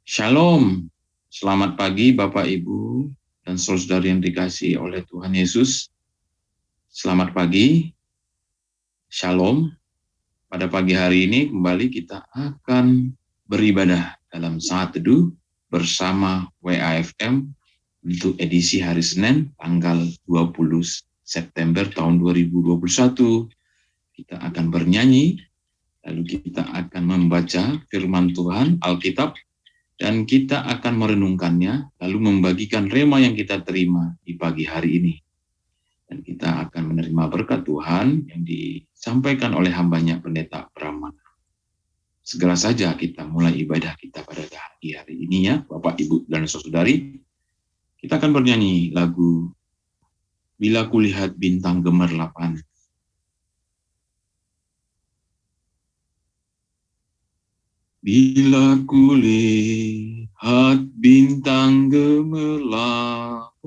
Shalom, selamat pagi Bapak Ibu dan saudara yang dikasihi oleh Tuhan Yesus. Selamat pagi, Shalom. Pada pagi hari ini kembali kita akan beribadah dalam saat teduh bersama WAFM untuk edisi hari Senin tanggal 20 September tahun 2021. Kita akan bernyanyi, lalu kita akan membaca firman Tuhan, Alkitab, dan kita akan merenungkannya, lalu membagikan rema yang kita terima di pagi hari ini. Dan kita akan menerima berkat Tuhan yang disampaikan oleh hambanya Pendeta Pramana. Segera saja kita mulai ibadah kita pada pagi hari ini ya, Bapak, Ibu, dan saudari. Kita akan bernyanyi lagu Bila Kulihat Bintang Gemerlapan. Bila kulihat bintang gemerlapan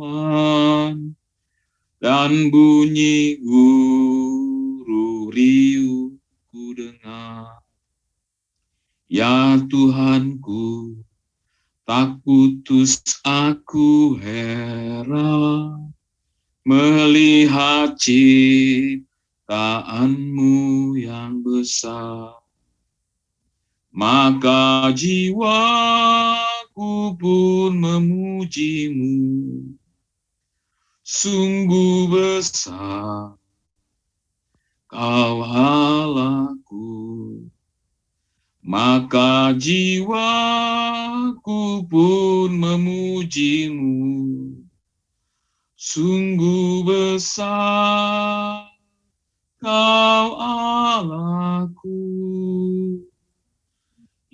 dan bunyi guru riuh ku dengar, ya Tuhanku, tak putus aku heran melihat ciptaanmu yang besar. Maka jiwaku pun memujimu, sungguh besar Kau Allahku. Maka jiwaku pun memujimu, sungguh besar Kau Allahku.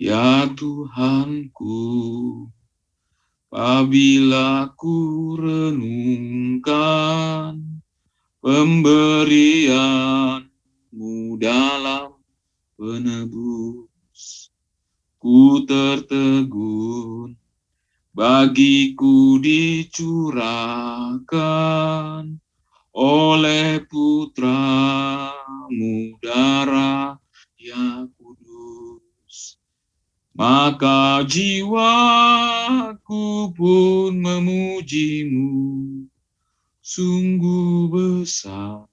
Ya Tuhanku, apabila ku renungkan pemberian-Mu dalam penebus, ku tertegun, bagiku dicurahkan oleh Putra-Mu darah yang kudus. Maka jiwaku pun memujimu, sungguh besar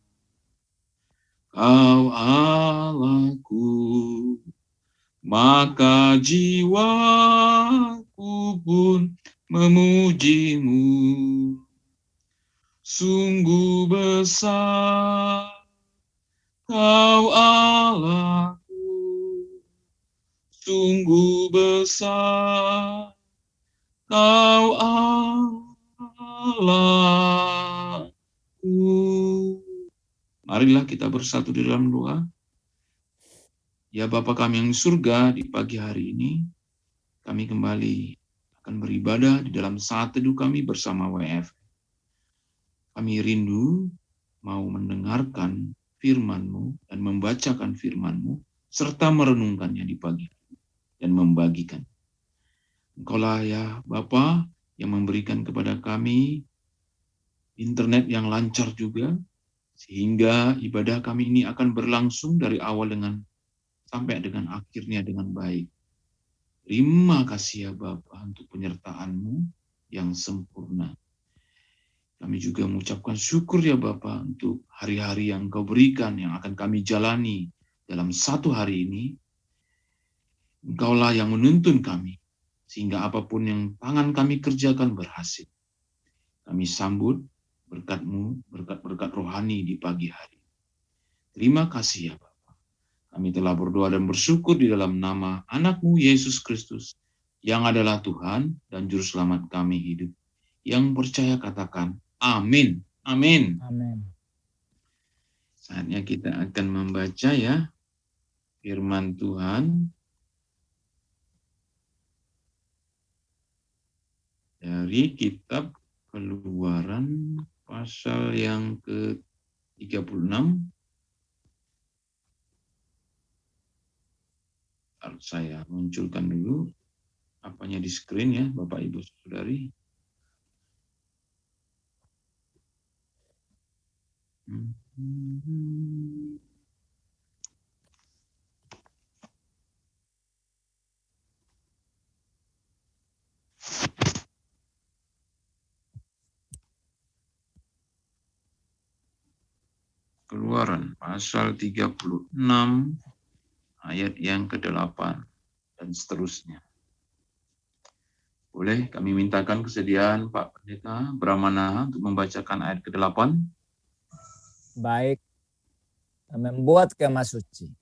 Kau Allahku. Maka jiwaku pun memujimu, sungguh besar Kau Allahku. Sungguh besar Kau Allahku. Marilah kita bersatu di dalam doa. Ya Bapa kami yang di surga, di pagi hari ini, kami kembali akan beribadah di dalam saat teduh kami bersama WF. Kami rindu mau mendengarkan firman-Mu dan membacakan firman-Mu, serta merenungkannya di pagi dan membagikan. Engkaulah ya Bapa yang memberikan kepada kami internet yang lancar juga, sehingga ibadah kami ini akan berlangsung dari awal sampai dengan akhirnya dengan baik. Terima kasih ya Bapa untuk penyertaan-Mu yang sempurna. Kami juga mengucapkan syukur ya Bapa untuk hari-hari yang Engkau berikan yang akan kami jalani dalam satu hari ini. Engkaulah yang menuntun kami, sehingga apapun yang tangan kami kerjakan berhasil. Kami sambut berkat-Mu, berkat-berkat rohani di pagi hari. Terima kasih ya Bapa. Kami telah berdoa dan bersyukur di dalam nama anak-Mu Yesus Kristus, yang adalah Tuhan dan Juru Selamat kami hidup. Yang percaya katakan, amin. Amin. Amin. Saatnya kita akan membaca ya firman Tuhan dari kitab Keluaran pasal yang ke-36. Harus saya munculkan dulu apanya di screen ya Bapak Ibu Saudari. Keluaran pasal 36 ayat yang ke-8 dan seterusnya. Boleh kami mintakan kesediaan Pak Pendeta Brahmana untuk membacakan ayat ke-8? Baik, membuat kemah suci.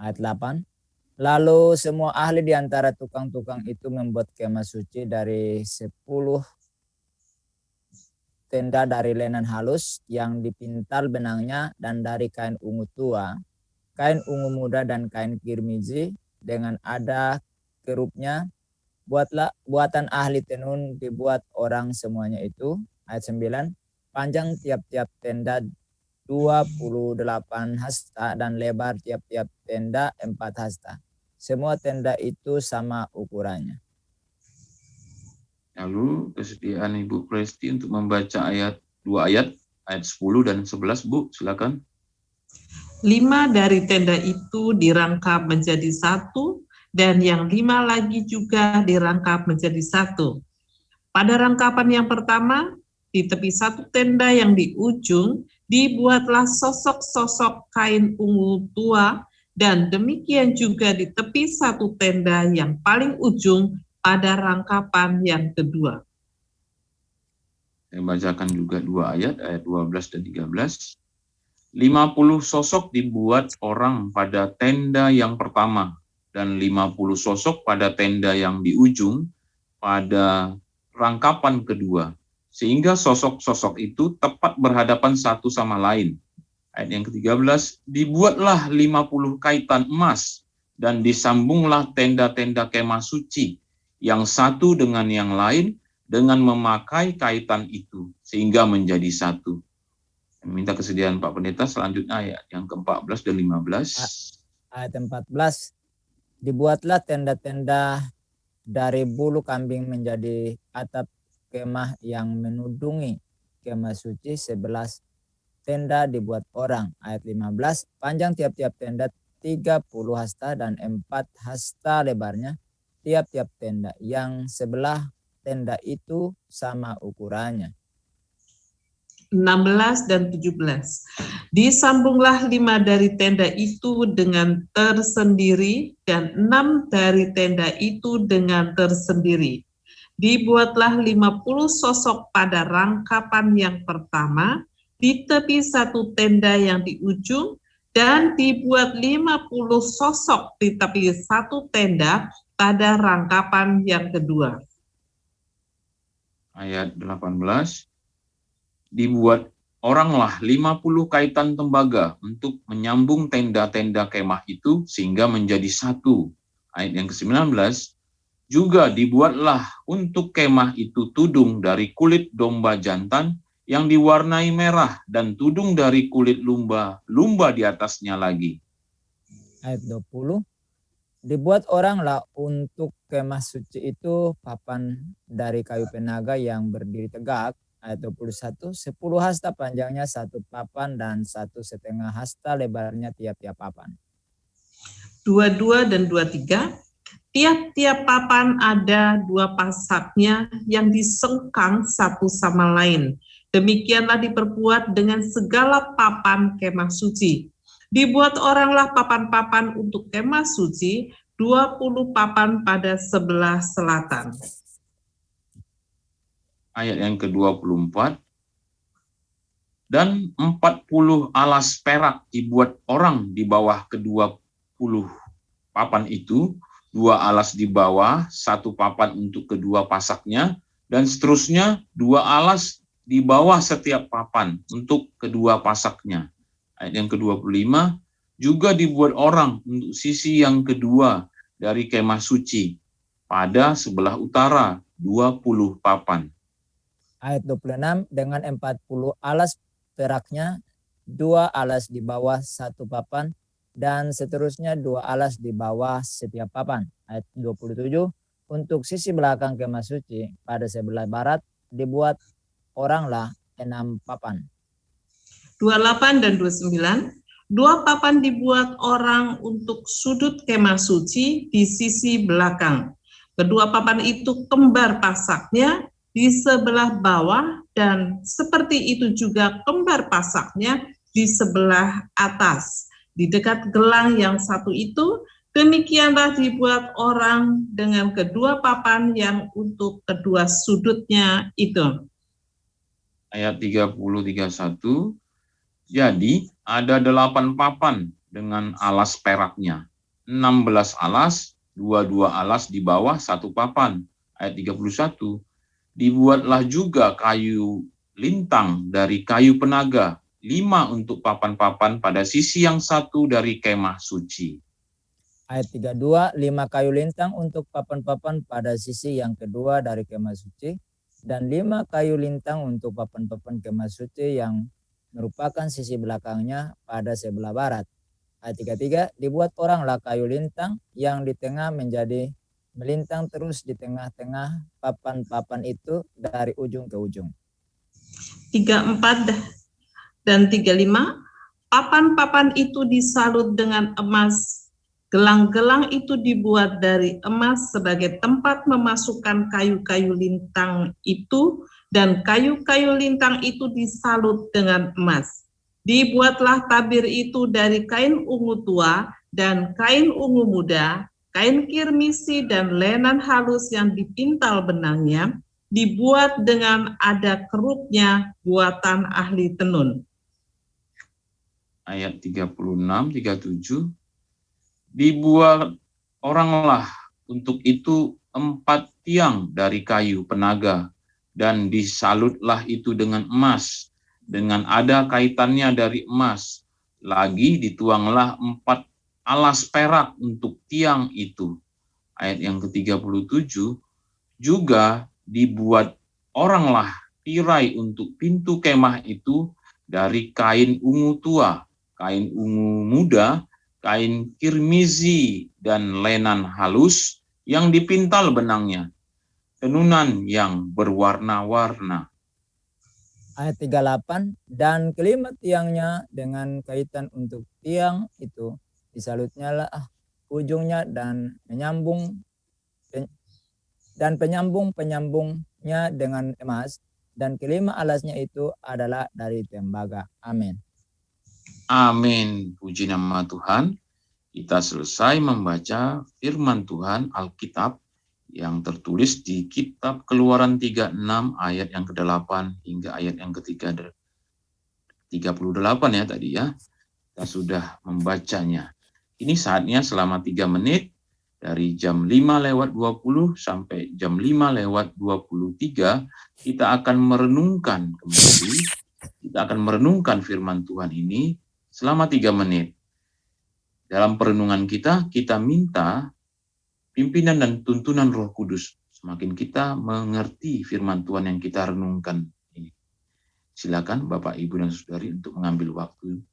Ayat 8. Lalu semua ahli di antara tukang-tukang itu membuat kemah suci dari 10 tenda dari lenan halus yang dipintal benangnya dan dari kain ungu tua, kain ungu muda dan kain kirmizi dengan ada kerupnya. Buatan ahli tenun dibuat orang semuanya itu. Ayat 9. Panjang tiap-tiap tenda 28 hasta dan lebar tiap-tiap tenda 4 hasta. Semua tenda itu sama ukurannya. Lalu kesediaan Ibu Presti untuk membaca dua ayat 10 dan 11, Bu, silakan. 5 dari tenda itu dirangkap menjadi 1, dan yang 5 lagi juga dirangkap menjadi 1. Pada rangkapan yang pertama, di tepi satu tenda yang di ujung, dibuatlah sosok-sosok kain ungu tua, dan demikian juga di tepi satu tenda yang paling ujung pada rangkapan yang kedua. Saya bacakan juga dua ayat 12 dan 13. 50 sosok dibuat orang pada tenda yang pertama, dan 50 sosok pada tenda yang di ujung pada rangkapan kedua, sehingga sosok-sosok itu tepat berhadapan satu sama lain. Ayat yang ke-13, dibuatlah 50 kaitan emas, dan disambunglah tenda-tenda kemah suci, yang satu dengan yang lain, dengan memakai kaitan itu, sehingga menjadi satu. Minta kesediaan Pak Pendeta selanjutnya ayat yang ke-14 dan 15. Ayat 14. Dibuatlah tenda-tenda dari bulu kambing menjadi atap kemah yang menudungi kemah suci. 11 tenda dibuat orang. Ayat 15. Panjang tiap-tiap tenda 30 hasta dan 4 hasta lebarnya tiap-tiap tenda, yang sebelah tenda itu sama ukurannya. 16 dan 17. Disambunglah 5 dari tenda itu dengan tersendiri, dan 6 dari tenda itu dengan tersendiri. Dibuatlah 50 sosok pada rangkapan yang pertama, di tepi satu tenda yang di ujung, dan dibuat 50 sosok di tepi satu tenda pada rangkapan yang kedua. Ayat 18. Dibuat oranglah 50 kaitan tembaga untuk menyambung tenda-tenda kemah itu sehingga menjadi satu. Ayat yang ke-19, juga dibuatlah untuk kemah itu tudung dari kulit domba jantan yang diwarnai merah dan tudung dari kulit lumba di atasnya lagi. Ayat 20, dibuat oranglah untuk kemah suci itu papan dari kayu penaga yang berdiri tegak. Ayat 21, 10 hasta panjangnya satu papan dan 1,5 hasta lebarnya tiap-tiap papan. 22 dan 23, tiap-tiap papan ada 2 pasaknya yang disengkang satu sama lain. Demikianlah diperbuat dengan segala papan kemah suci. Dibuat oranglah papan-papan untuk kemah suci, 20 papan pada sebelah selatan. Ayat yang ke-24, dan 40 alas perak dibuat orang di bawah ke-20 papan itu, 2 alas di bawah, 1 papan untuk kedua pasaknya, dan seterusnya 2 alas di bawah setiap papan untuk kedua pasaknya. Ayat yang ke-25, juga dibuat orang untuk sisi yang kedua dari kemah suci, pada sebelah utara 20 papan. Ayat 26, dengan 40 alas peraknya, 2 alas di bawah 1 papan, dan seterusnya 2 alas di bawah setiap papan. Ayat 27, untuk sisi belakang kemah suci pada sebelah barat dibuat oranglah 6 papan. 28 dan 29, 2 papan dibuat orang untuk sudut kemah suci di sisi belakang. Kedua papan itu kembar pasaknya di sebelah bawah, dan seperti itu juga kembar pasaknya di sebelah atas. Di dekat gelang yang satu itu, demikianlah dibuat orang dengan kedua papan yang untuk kedua sudutnya itu. Ayat 30-31, jadi ada 8 papan dengan alas peraknya, 16 alas, 22 alas di bawah satu papan. Ayat 31, dibuatlah juga kayu lintang dari kayu penaga, 5 untuk papan-papan pada sisi yang satu dari kemah suci. Ayat 32, 5 kayu lintang untuk papan-papan pada sisi yang kedua dari kemah suci, dan 5 kayu lintang untuk papan-papan kemah suci yang merupakan sisi belakangnya pada sebelah barat. Ayat 33, dibuat oranglah kayu lintang yang di tengah menjadi melintang terus di tengah-tengah papan-papan itu dari ujung ke ujung. 34 dan 35, papan-papan itu disalut dengan emas. Gelang-gelang itu dibuat dari emas sebagai tempat memasukkan kayu-kayu lintang itu, dan kayu-kayu lintang itu disalut dengan emas. Dibuatlah tabir itu dari kain ungu tua dan kain ungu muda, kain kirmisi dan lenan halus yang dipintal benangnya, dibuat dengan ada kerupnya buatan ahli tenun. Ayat 36-37, dibuat oranglah untuk itu 4 tiang dari kayu penaga, dan disalutlah itu dengan emas, dengan ada kaitannya dari emas. Lagi dituanglah 4 alas perak untuk tiang itu. Ayat yang ke-37, juga dibuat oranglah tirai untuk pintu kemah itu dari kain ungu tua, kain ungu muda, kain kirmizi, dan lenan halus yang dipintal benangnya, tenunan yang berwarna-warna. Ayat 38, dan kelima tiangnya dengan kaitan untuk tiang itu disalutnya lah ujungnya dan penyambungnya dengan emas, dan kelima alasnya itu adalah dari tembaga. Amin. Amin. Puji nama Tuhan. Kita selesai membaca firman Tuhan Alkitab yang tertulis di kitab Keluaran 36 ayat yang ke-8 hingga ayat yang ke-38 ya tadi ya. Kita sudah membacanya. Ini saatnya selama 3 menit dari jam 5:20 sampai jam 5:23 kita akan merenungkan kembali. Kita akan merenungkan firman Tuhan ini selama 3 menit. Dalam perenungan kita minta pimpinan dan tuntunan Roh Kudus. Semakin kita mengerti firman Tuhan yang kita renungkan ini. Silakan Bapak, Ibu, dan Saudari untuk mengambil waktu.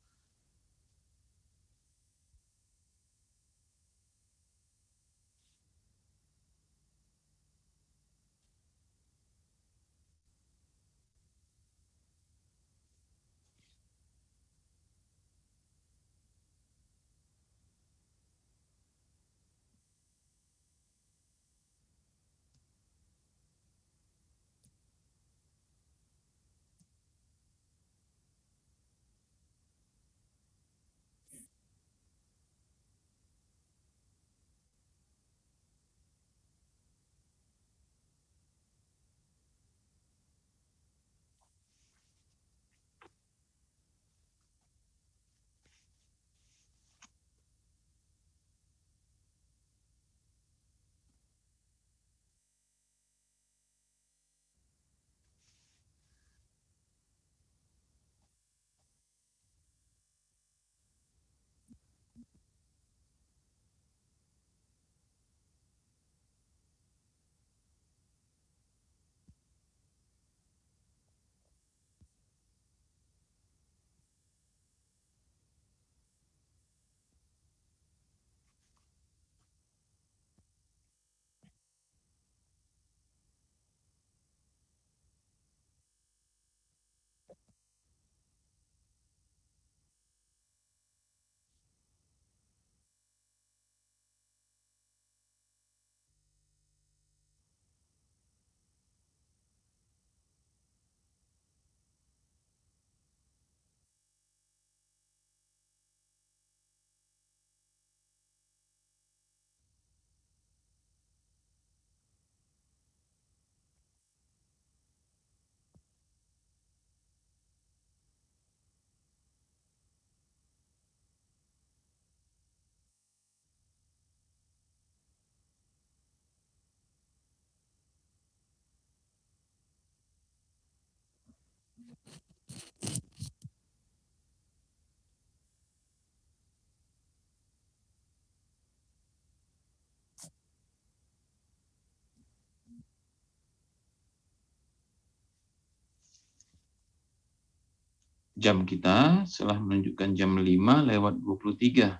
jam kita telah menunjukkan jam 5:23.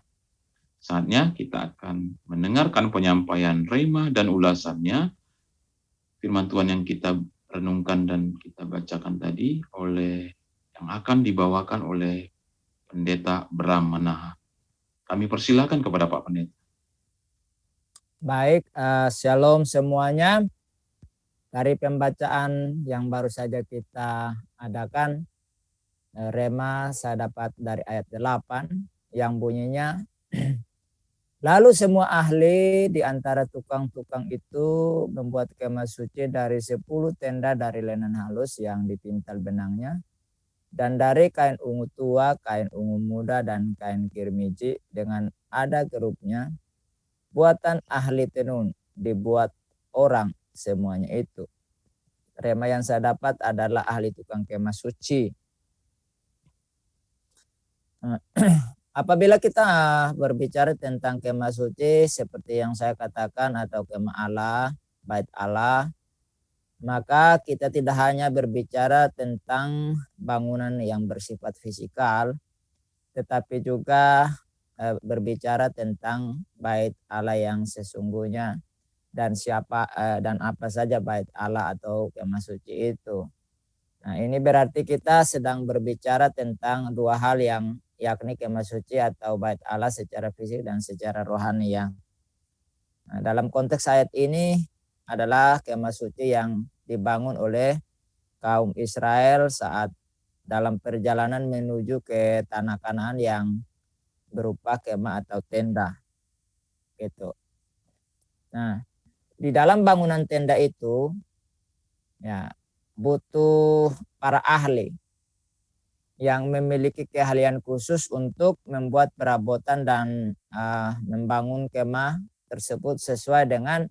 Saatnya kita akan mendengarkan penyampaian rema dan ulasannya, firman Tuhan yang kita renungkan dan kita bacakan tadi yang akan dibawakan oleh Pendeta Bram Manaha. Kami persilakan kepada Pak Pendeta. Baik, shalom semuanya. Dari pembacaan yang baru saja kita adakan, rema saya dapat dari ayat 8 yang bunyinya, lalu semua ahli di antara tukang-tukang itu membuat kemah suci dari 10 tenda dari lenan halus yang dipintal benangnya, dan dari kain ungu tua, kain ungu muda, dan kain kirmiji dengan ada kerupnya, buatan ahli tenun, dibuat orang semuanya itu. Rema yang saya dapat adalah ahli tukang kemah suci. Apabila kita berbicara tentang kemah suci seperti yang saya katakan atau kemah Allah, bait Allah, maka kita tidak hanya berbicara tentang bangunan yang bersifat fisikal, tetapi juga berbicara tentang bait Allah yang sesungguhnya dan dan apa saja bait Allah atau kemah suci itu. Nah, ini berarti kita sedang berbicara tentang dua hal yakni kemah suci atau bait Allah secara fisik dan secara rohani ya. Nah, dalam konteks ayat ini adalah kemah suci yang dibangun oleh kaum Israel saat dalam perjalanan menuju ke tanah Kanaan yang berupa kemah atau tenda. Gitu. Nah, di dalam bangunan tenda itu ya butuh para ahli yang memiliki keahlian khusus untuk membuat perabotan dan membangun kemah tersebut sesuai dengan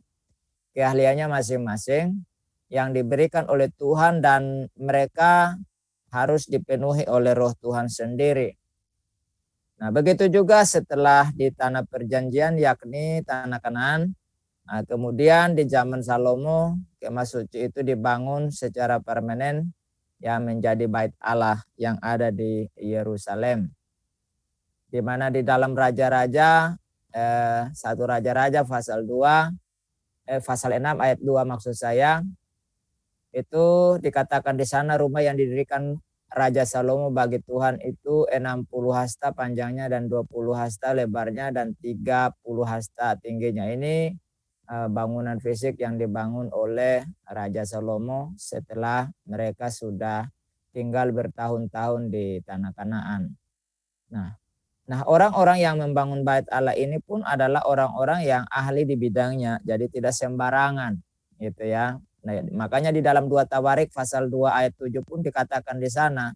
keahliannya masing-masing yang diberikan oleh Tuhan, dan mereka harus dipenuhi oleh Roh Tuhan sendiri. Nah, begitu juga setelah di tanah perjanjian yakni tanah Kanaan. Nah, kemudian di zaman Salomo, kemah suci itu dibangun secara permanen yang menjadi bait Allah yang ada di Yerusalem. Di mana di dalam Raja-Raja, 1 Raja-Raja pasal 6 ayat 2 maksud saya, itu dikatakan di sana rumah yang didirikan Raja Salomo bagi Tuhan itu 60 hasta panjangnya dan 20 hasta lebarnya dan 30 hasta tingginya. Ini bangunan fisik yang dibangun oleh Raja Salomo setelah mereka sudah tinggal bertahun-tahun di tanah Kanaan. Nah, orang-orang yang membangun bait Allah ini pun adalah orang-orang yang ahli di bidangnya, jadi tidak sembarangan, gitu ya. Nah, makanya di dalam 2 Tawarik pasal 2 ayat 7 pun dikatakan di sana,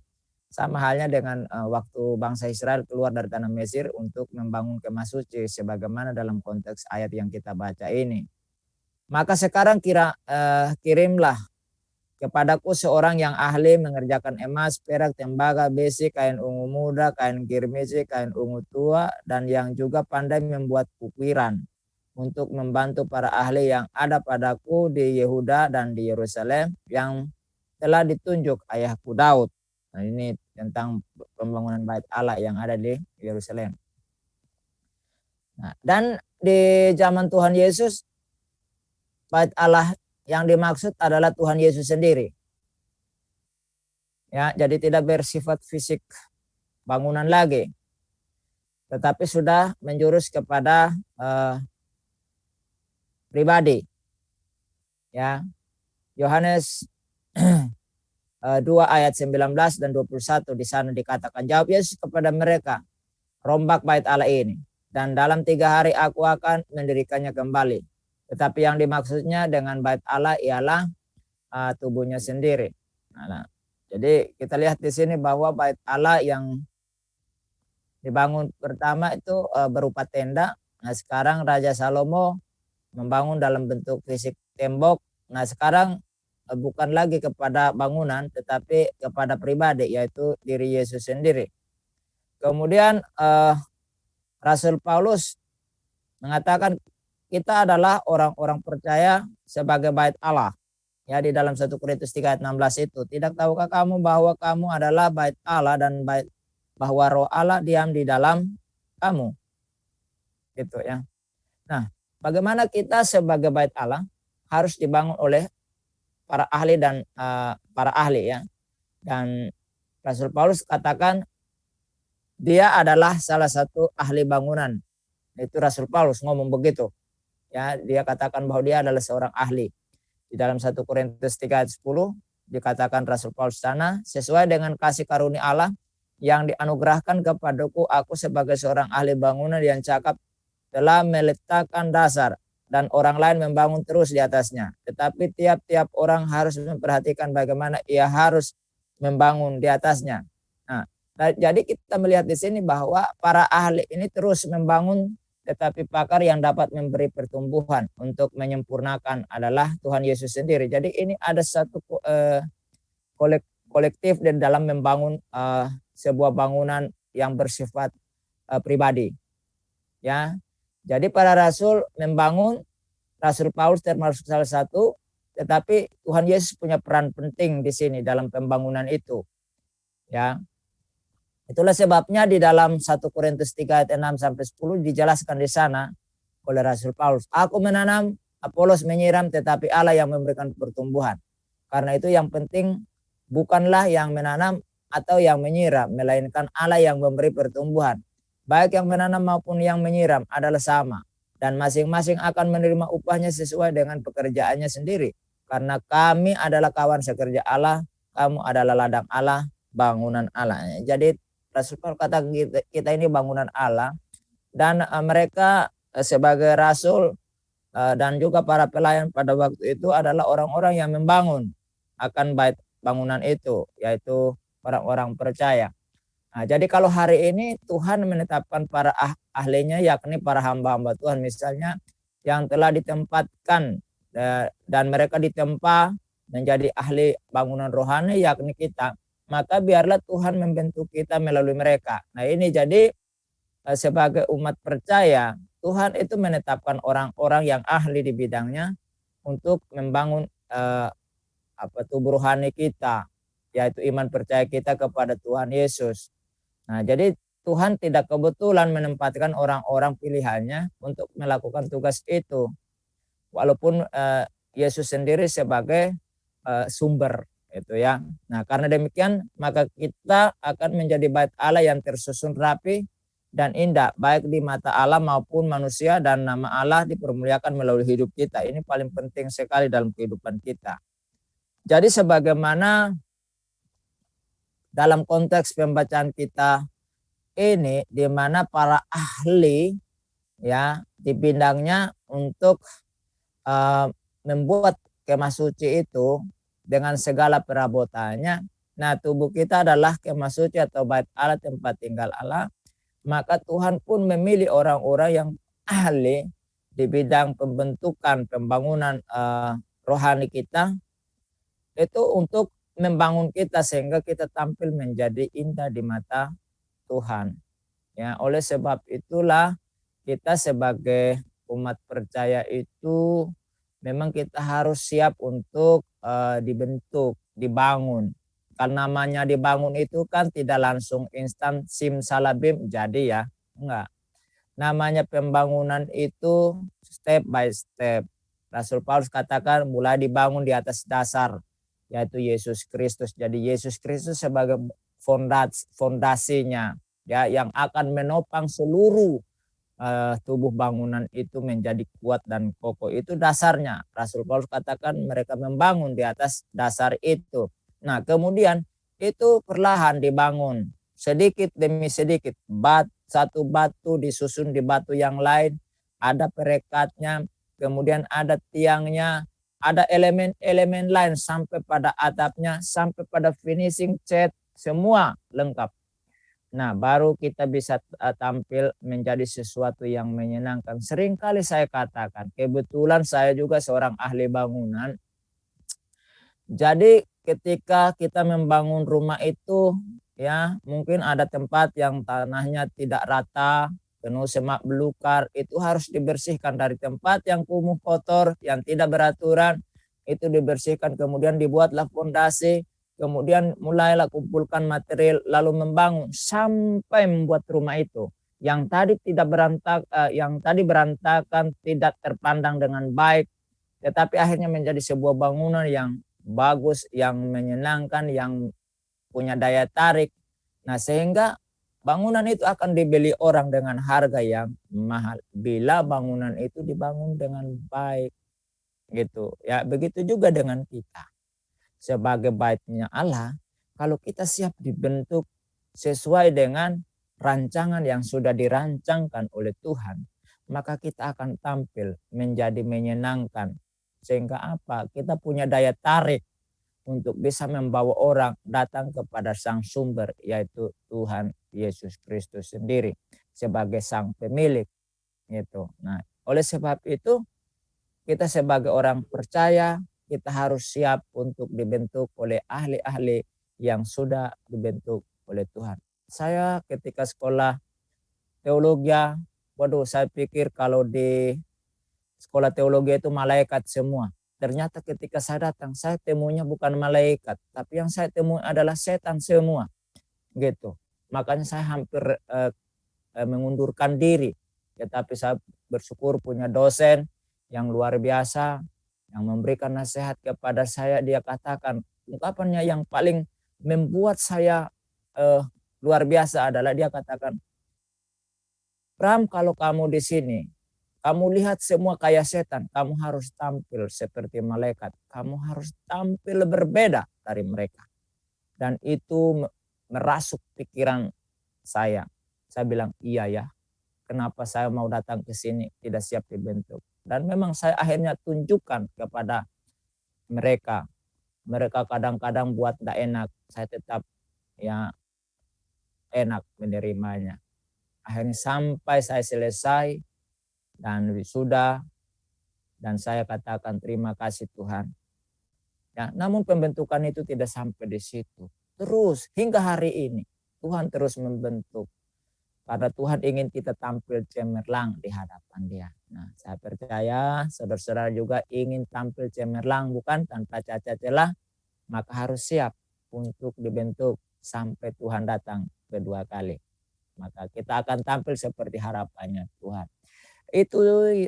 sama halnya dengan waktu bangsa Israel keluar dari tanah Mesir untuk membangun kemah suci sebagaimana dalam konteks ayat yang kita baca ini. Maka sekarang kirimlah kepadaku seorang yang ahli mengerjakan emas, perak, tembaga, besi, kain ungu muda, kain kirmisi, kain ungu tua, dan yang juga pandai membuat ukiran untuk membantu para ahli yang ada padaku di Yehuda dan di Yerusalem yang telah ditunjuk ayahku Daud. Nah, ini tentang pembangunan bait Allah yang ada di Yerusalem. Nah, dan di zaman Tuhan Yesus, bait Allah yang dimaksud adalah Tuhan Yesus sendiri. Ya, jadi tidak bersifat fisik bangunan lagi, tetapi sudah menjurus kepada pribadi. Ya. Yohanes 2 ayat 19 dan 21 di sana dikatakan, jawab Yesus kepada mereka, rombak bait Allah ini, dan dalam 3 hari aku akan mendirikannya kembali. Tetapi yang dimaksudnya dengan bait Allah ialah tubuhnya sendiri. Nah, jadi kita lihat di sini bahwa bait Allah yang dibangun pertama itu berupa tenda. Nah, sekarang Raja Salomo membangun dalam bentuk fisik tembok. Nah, sekarang bukan lagi kepada bangunan tetapi kepada pribadi, yaitu diri Yesus sendiri. Kemudian Rasul Paulus mengatakan kita adalah orang-orang percaya sebagai bait Allah Ya, di dalam 1 Korintus 3 ayat 16 itu, tidak tahukah kamu bahwa kamu adalah bait Allah dan bahwa roh Allah diam di dalam kamu. Gitu ya. Nah, bagaimana kita sebagai bait Allah harus dibangun oleh para ahli dan para ahli ya. Dan Rasul Paulus katakan dia adalah salah satu ahli bangunan. Itu Rasul Paulus ngomong begitu. Ya, dia katakan bahwa dia adalah seorang ahli. Di dalam 1 Korintus 3 ayat 10 dikatakan Rasul Paulus sana, sesuai dengan kasih karunia Allah yang dianugerahkan kepadaku, aku sebagai seorang ahli bangunan yang cakap telah meletakkan dasar dan orang lain membangun terus di atasnya. Tetapi tiap-tiap orang harus memperhatikan bagaimana ia harus membangun di atasnya. Nah, jadi kita melihat di sini bahwa para ahli ini terus membangun, tetapi pakar yang dapat memberi pertumbuhan untuk menyempurnakan adalah Tuhan Yesus sendiri. Jadi ini ada satu kolektif di dalam membangun sebuah bangunan yang bersifat pribadi. Ya, jadi para rasul membangun, Rasul Paulus termasuk salah satu, tetapi Tuhan Yesus punya peran penting di sini dalam pembangunan itu. Ya. Itulah sebabnya di dalam 1 Korintus 3 ayat 6 sampai 10 dijelaskan di sana oleh Rasul Paulus, aku menanam, Apolos menyiram, tetapi Allah yang memberikan pertumbuhan. Karena itu yang penting bukanlah yang menanam atau yang menyiram, melainkan Allah yang memberi pertumbuhan. Baik yang menanam maupun yang menyiram adalah sama, dan masing-masing akan menerima upahnya sesuai dengan pekerjaannya sendiri. Karena kami adalah kawan sekerja Allah, kamu adalah ladang Allah, bangunan Allah. Jadi Rasul Paulus kata kita ini bangunan Allah, dan mereka sebagai rasul dan juga para pelayan pada waktu itu adalah orang-orang yang membangun akan bait bangunan itu, yaitu orang-orang percaya. Nah, jadi kalau hari ini Tuhan menetapkan para ahlinya, yakni para hamba-hamba Tuhan misalnya yang telah ditempatkan dan mereka ditempa menjadi ahli bangunan rohani, yakni kita, maka biarlah Tuhan membentuk kita melalui mereka. Nah, ini jadi sebagai umat percaya, Tuhan itu menetapkan orang-orang yang ahli di bidangnya untuk membangun tubuh rohani kita, yaitu iman percaya kita kepada Tuhan Yesus. Nah, jadi Tuhan tidak kebetulan menempatkan orang-orang pilihannya untuk melakukan tugas itu, walaupun Yesus sendiri sebagai sumber itu ya. Nah, karena demikian maka kita akan menjadi bait Allah yang tersusun rapi dan indah baik di mata Allah maupun manusia, dan nama Allah dipermuliakan melalui hidup kita. Ini paling penting sekali dalam kehidupan kita. Jadi sebagaimana dalam konteks pembacaan kita ini, di mana para ahli ya di bidangnya untuk membuat kemah suci itu dengan segala perabotannya. Nah, tubuh kita adalah kemah suci atau bait Allah, tempat tinggal Allah. Maka Tuhan pun memilih orang-orang yang ahli di bidang pembentukan pembangunan rohani kita itu untuk membangun kita sehingga kita tampil menjadi indah di mata Tuhan. Ya, oleh sebab itulah kita sebagai umat percaya itu memang kita harus siap untuk dibentuk, dibangun. Karena namanya dibangun itu kan tidak langsung instan simsalabim jadi ya, enggak. Namanya pembangunan itu step by step. Rasul Paulus katakan mulai dibangun di atas dasar, yaitu Yesus Kristus. Jadi Yesus Kristus sebagai fondasinya ya, yang akan menopang seluruh tubuh bangunan itu menjadi kuat dan kokoh. Itu dasarnya. Rasul Paulus katakan mereka membangun di atas dasar itu. Nah, kemudian itu perlahan dibangun sedikit demi sedikit. Satu batu disusun di batu yang lain, ada perekatnya, kemudian ada tiangnya, ada elemen-elemen lain sampai pada atapnya, sampai pada finishing cat, semua lengkap. Nah, baru kita bisa tampil menjadi sesuatu yang menyenangkan. Seringkali saya katakan, kebetulan saya juga seorang ahli bangunan. Jadi ketika kita membangun rumah itu, ya mungkin ada tempat yang tanahnya tidak rata, penuh semak belukar, itu harus dibersihkan dari tempat yang kumuh kotor, yang tidak beraturan. itu dibersihkan, kemudian dibuatlah fondasi, kemudian mulailah kumpulkan material, lalu membangun sampai membuat rumah itu. Yang tadi berantakan, tidak terpandang dengan baik, tetapi akhirnya menjadi sebuah bangunan yang bagus, yang menyenangkan, yang punya daya tarik. Nah, sehingga bangunan itu akan dibeli orang dengan harga yang mahal bila bangunan itu dibangun dengan baik, gitu. Ya, begitu juga dengan kita. Sebagai baitnya Allah, kalau kita siap dibentuk sesuai dengan rancangan yang sudah dirancangkan oleh Tuhan, maka kita akan tampil menjadi menyenangkan. Sehingga apa? Kita punya daya tarik untuk bisa membawa orang datang kepada sang sumber, yaitu Tuhan Yesus Kristus sendiri sebagai sang pemilik, gitu. Nah, oleh sebab itu kita sebagai orang percaya, kita harus siap untuk dibentuk oleh ahli-ahli yang sudah dibentuk oleh Tuhan. Saya ketika sekolah teologi, saya pikir kalau di sekolah teologi itu malaikat semua. Ternyata ketika saya datang, saya temunya bukan malaikat, tapi yang saya temui adalah setan semua, gitu. Makanya saya hampir mengundurkan diri. Tetapi saya bersyukur punya dosen yang luar biasa, yang memberikan nasihat kepada saya. Dia katakan, ungkapannya yang paling membuat saya luar biasa adalah dia katakan, Pram, kalau kamu di sini, kamu lihat semua kayak setan, kamu harus tampil seperti malaikat. Kamu harus tampil berbeda dari mereka. Dan itu merasuk pikiran saya. Saya bilang, iya ya, kenapa saya mau datang ke sini tidak siap dibentuk. Dan memang saya akhirnya tunjukkan kepada mereka. Mereka kadang-kadang buat tidak enak, saya tetap ya enak menerimanya. Akhirnya sampai saya selesai dan wisuda, dan saya katakan terima kasih Tuhan. Ya, namun pembentukan itu tidak sampai di situ. Terus hingga hari ini Tuhan terus membentuk. Karena Tuhan ingin kita tampil cemerlang di hadapan Dia. Nah, saya percaya saudara-saudara juga ingin tampil cemerlang, bukan tanpa cacat celah, maka harus siap untuk dibentuk sampai Tuhan datang kedua kali. Maka kita akan tampil seperti harapannya Tuhan. Itu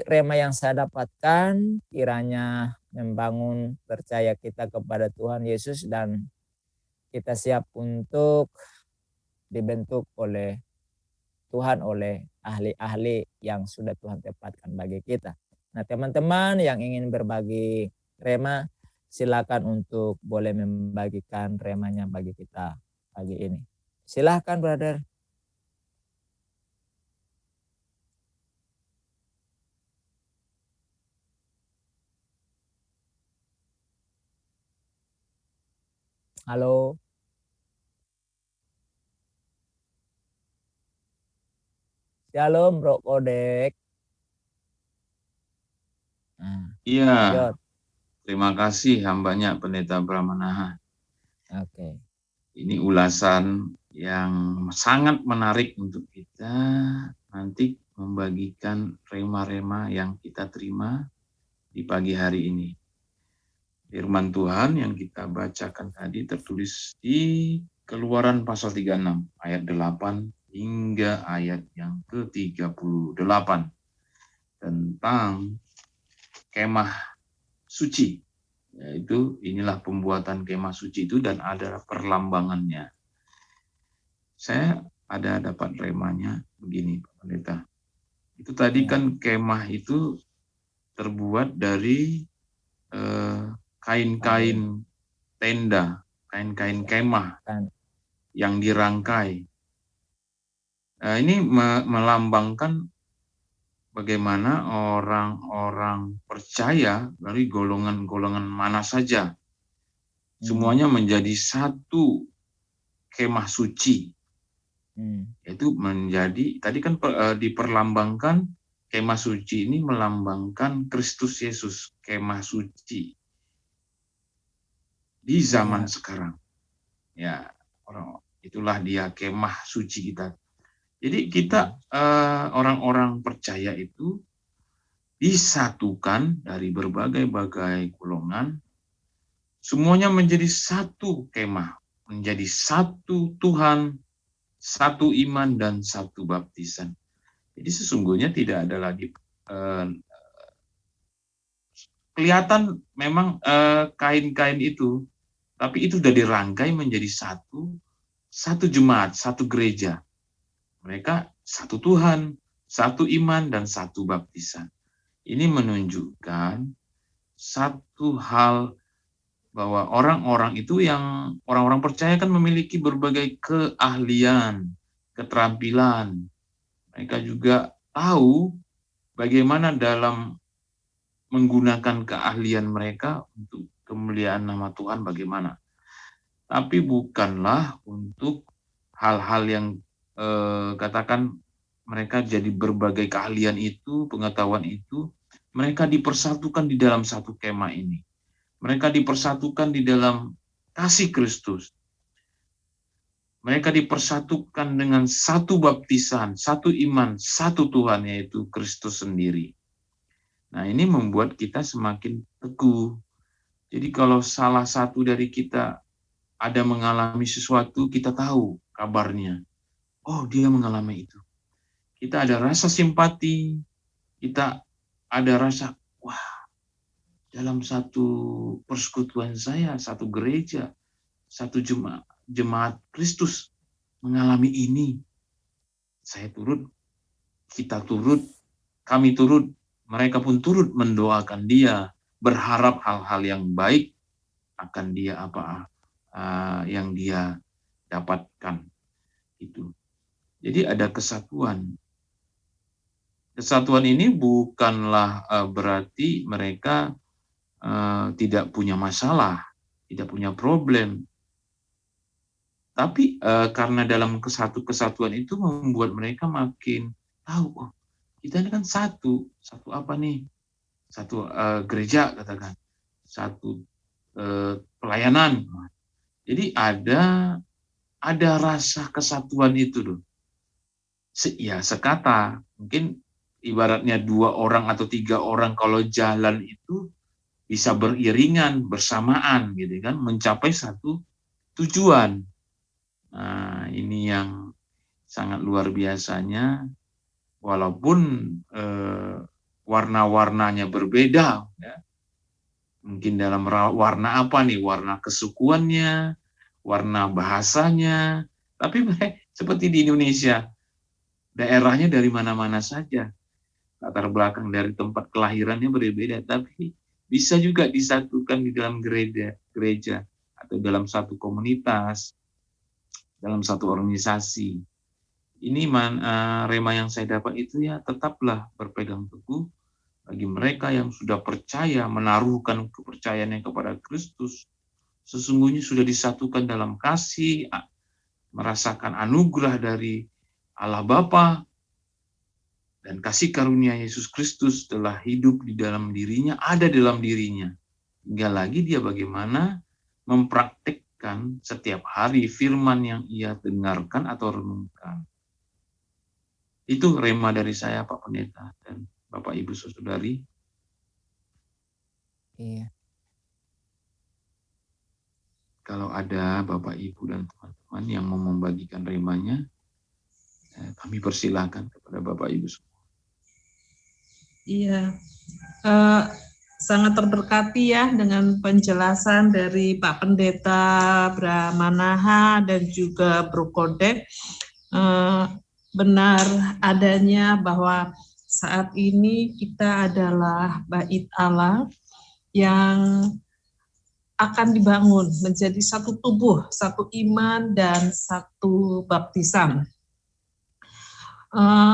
rema yang saya dapatkan, kiranya membangun percaya kita kepada Tuhan Yesus dan kita siap untuk dibentuk oleh Tuhan, oleh ahli-ahli yang sudah Tuhan tempatkan bagi kita. Nah, teman-teman yang ingin berbagi rema, silakan untuk boleh membagikan remanya bagi kita pagi ini. Silakan, brother. Halo. Shalom, Bro Kodek. Nah, Iya, Yot. terima kasih hambanya Pendeta Pramanahan. Oke. Ini ulasan yang sangat menarik untuk kita nanti membagikan rema-rema yang kita terima di pagi hari ini. Firman Tuhan yang kita bacakan tadi tertulis di Keluaran pasal 36 ayat 8 hingga ayat yang ke-38 tentang kemah suci. Yaitu inilah pembuatan kemah suci itu dan ada perlambangannya. Saya ada dapat remanya begini, Pak Pendeta. Itu tadi kan kemah itu terbuat dari kain-kain tenda, kain-kain kemah yang dirangkai. Ini melambangkan bagaimana orang-orang percaya dari golongan-golongan mana saja. Semuanya menjadi satu kemah suci. Itu menjadi, tadi kan diperlambangkan, kemah suci ini melambangkan Kristus Yesus, kemah suci di zaman sekarang. Ya, itulah dia kemah suci kita. Jadi kita orang-orang percaya itu disatukan dari berbagai-bagai golongan semuanya menjadi satu kemah, menjadi satu Tuhan, satu iman, dan satu baptisan. Jadi sesungguhnya tidak ada lagi kelihatan memang kain-kain itu, tapi itu sudah dirangkai menjadi satu jemaat, satu gereja. Mereka satu Tuhan, satu iman, dan satu baptisan. Ini menunjukkan satu hal bahwa orang-orang itu yang orang-orang percaya kan memiliki berbagai keahlian, keterampilan. Mereka juga tahu bagaimana dalam menggunakan keahlian mereka untuk kemuliaan nama Tuhan bagaimana. Tapi bukanlah untuk hal-hal yang katakan mereka jadi berbagai keahlian itu, pengetahuan itu, mereka dipersatukan di dalam satu kemah ini. Mereka dipersatukan di dalam kasih Kristus. Mereka dipersatukan dengan satu baptisan, satu iman, satu Tuhan, yaitu Kristus sendiri. Nah, ini membuat kita semakin teguh. Jadi kalau salah satu dari kita ada mengalami sesuatu, kita tahu kabarnya. Oh, dia mengalami itu. Kita ada rasa simpati, kita ada rasa, wah, dalam satu persekutuan saya, satu gereja, satu jemaat Kristus mengalami ini. Saya turut, kita turut, kami turut, mereka pun turut mendoakan dia, berharap hal-hal yang baik akan dia yang dia dapatkan. Itu. Jadi ada kesatuan. Kesatuan ini bukanlah berarti mereka tidak punya masalah, tidak punya problem. Tapi karena dalam kesatuan itu membuat mereka makin tahu, oh, kita ini kan satu apa nih? Satu gereja katakan, satu pelayanan. Jadi ada rasa kesatuan itu loh. Ya sekata, mungkin ibaratnya 2 orang atau 3 orang kalau jalan itu bisa beriringan, bersamaan gitu kan, mencapai satu tujuan. Nah, ini yang sangat luar biasanya, walaupun warna-warnanya berbeda, ya. Mungkin dalam warna apa nih, warna kesukuannya, warna bahasanya, tapi seperti di Indonesia, daerahnya dari mana-mana saja, latar belakang dari tempat kelahirannya berbeda, tapi bisa juga disatukan di dalam gereja atau dalam satu komunitas, dalam satu organisasi. Ini rema yang saya dapat itu ya, tetaplah berpegang teguh bagi mereka yang sudah percaya, menaruhkan kepercayaannya kepada Kristus, sesungguhnya sudah disatukan dalam kasih, merasakan anugerah dari Allah Bapa, dan kasih karunia Yesus Kristus telah hidup di dalam dirinya, ada dalam dirinya. Tinggal lagi dia bagaimana mempraktikkan setiap hari firman yang ia dengarkan atau renungkan. Itu rema dari saya, Pak Pendeta dan Bapak Ibu Saudari. Iya. Kalau ada Bapak Ibu dan teman-teman yang mau membagikan remanya, kami persilakan kepada Bapak Ibu semua. Iya, sangat terberkati ya dengan penjelasan dari Pak Pendeta Bramanaha dan juga Bro Kodek. Benar adanya bahwa saat ini kita adalah bait Allah yang akan dibangun menjadi satu tubuh, satu iman, dan satu baptisan.